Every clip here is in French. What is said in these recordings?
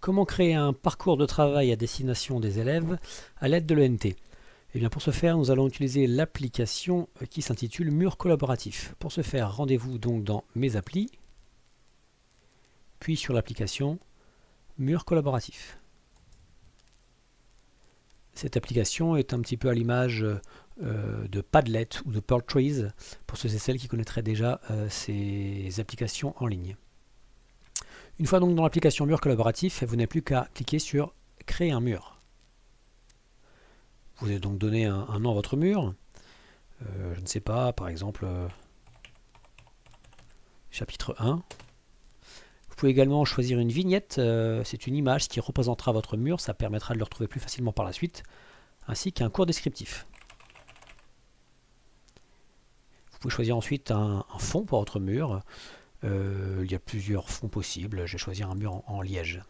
Comment créer un parcours de travail à destination des élèves à l'aide de l'ENT? Eh bien pour ce faire, nous allons utiliser l'application qui s'intitule Mur collaboratif. Pour ce faire, rendez-vous donc dans Mes applis, puis sur l'application Mur collaboratif. Cette application est un petit peu à l'image de Padlet ou de Pearl Trees, pour ceux et celles qui connaîtraient déjà ces applications en ligne. Une fois donc dans l'application Mur collaboratif, vous n'avez plus qu'à cliquer sur Créer un mur. Vous allez donc donner un nom à votre mur. Je ne sais pas, par exemple, chapitre 1. Vous pouvez également choisir une vignette, c'est une image qui représentera votre mur, ça permettra de le retrouver plus facilement par la suite, ainsi qu'un court descriptif. Vous pouvez choisir ensuite un fond pour votre mur. Il y a plusieurs fonds possibles, je vais choisir un mur en liège.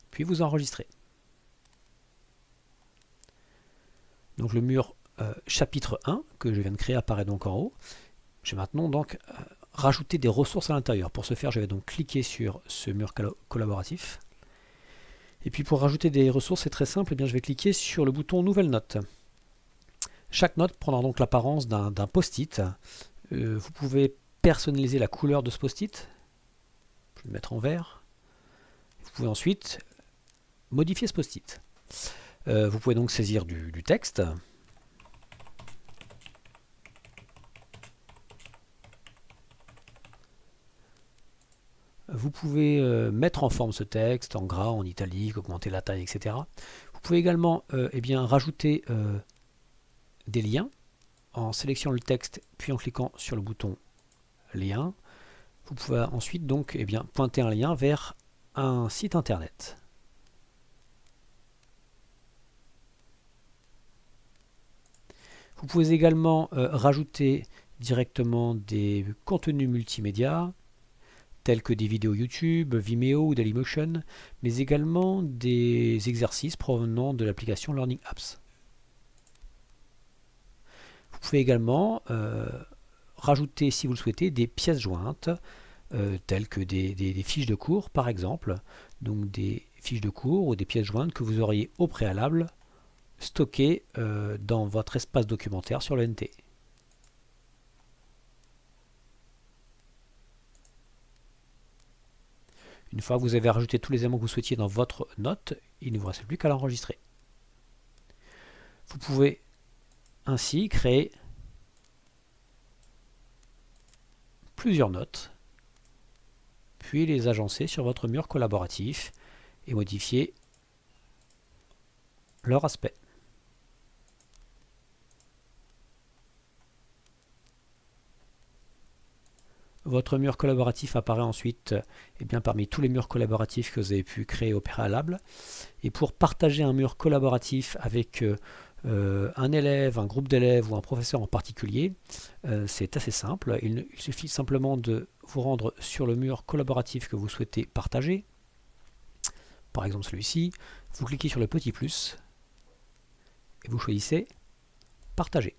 Puis vous enregistrez. Donc le mur chapitre 1 que je viens de créer apparaît donc en haut. Je vais maintenant donc rajouter des ressources à l'intérieur. Pour ce faire, je vais donc cliquer sur ce mur collaboratif. Et puis pour rajouter des ressources, c'est très simple, eh bien, je vais cliquer sur le bouton Nouvelle note. Chaque note prendra donc l'apparence d'un post-it. Vous pouvez personnaliser la couleur de ce post-it. Je vais le mettre en vert. Vous pouvez ensuite modifier ce post-it. Vous pouvez donc saisir du texte. Vous pouvez mettre en forme ce texte, en gras, en italique, augmenter la taille, etc. Vous pouvez également rajouter des liens en sélectionnant le texte, puis en cliquant sur le bouton lien. Vous pouvez ensuite donc pointer un lien vers un site internet. Vous pouvez également rajouter directement des contenus multimédia, tels que des vidéos YouTube, Vimeo ou Dailymotion, mais également des exercices provenant de l'application Learning Apps. Vous pouvez également rajouter, si vous le souhaitez, des pièces jointes, telles que des fiches de cours par exemple, donc des fiches de cours ou des pièces jointes que vous auriez au préalable stockées dans votre espace documentaire sur l'ENT. Une fois que vous avez rajouté tous les éléments que vous souhaitiez dans votre note, il ne vous reste plus qu'à l'enregistrer. Vous pouvez ainsi créer plusieurs notes, puis les agencer sur votre mur collaboratif et modifier leur aspect. Votre mur collaboratif apparaît ensuite parmi tous les murs collaboratifs que vous avez pu créer au préalable. Et pour partager un mur collaboratif avec un élève, un groupe d'élèves ou un professeur en particulier, c'est assez simple. Il suffit simplement de vous rendre sur le mur collaboratif que vous souhaitez partager. Par exemple celui-ci. Vous cliquez sur le petit plus et vous choisissez Partager.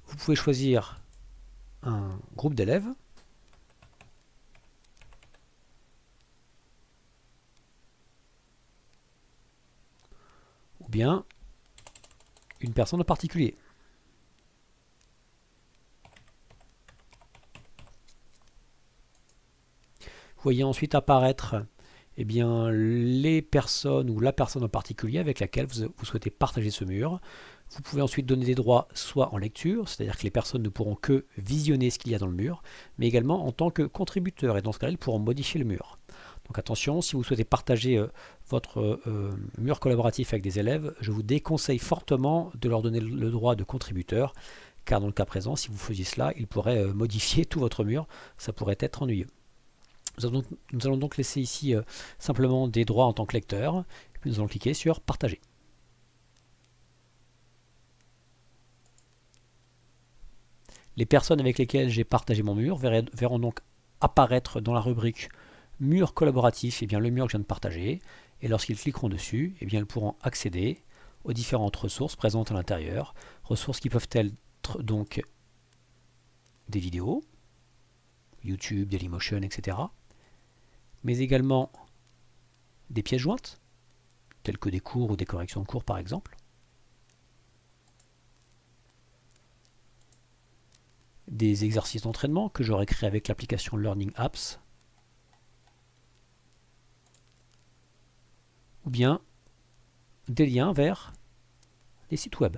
Vous pouvez choisir un groupe d'élèves, ou bien une personne en particulier. Vous voyez ensuite apparaître les personnes ou la personne en particulier avec laquelle vous souhaitez partager ce mur. Vous pouvez ensuite donner des droits soit en lecture, c'est-à-dire que les personnes ne pourront que visionner ce qu'il y a dans le mur, mais également en tant que contributeurs, et dans ce cas-là, ils pourront modifier le mur. Donc attention, si vous souhaitez partager votre mur collaboratif avec des élèves, je vous déconseille fortement de leur donner le droit de contributeur, car dans le cas présent, si vous faisiez cela, ils pourraient modifier tout votre mur, ça pourrait être ennuyeux. Nous allons donc laisser ici simplement des droits en tant que lecteur, et puis nous allons cliquer sur Partager. Les personnes avec lesquelles j'ai partagé mon mur verront donc apparaître dans la rubrique Mur collaboratif le mur que je viens de partager, et lorsqu'ils cliqueront dessus, ils pourront accéder aux différentes ressources présentes à l'intérieur, ressources qui peuvent être donc des vidéos, YouTube, Dailymotion, etc., mais également des pièces jointes, telles que des cours ou des corrections de cours par exemple, des exercices d'entraînement que j'aurais créés avec l'application Learning Apps, ou bien des liens vers les sites web.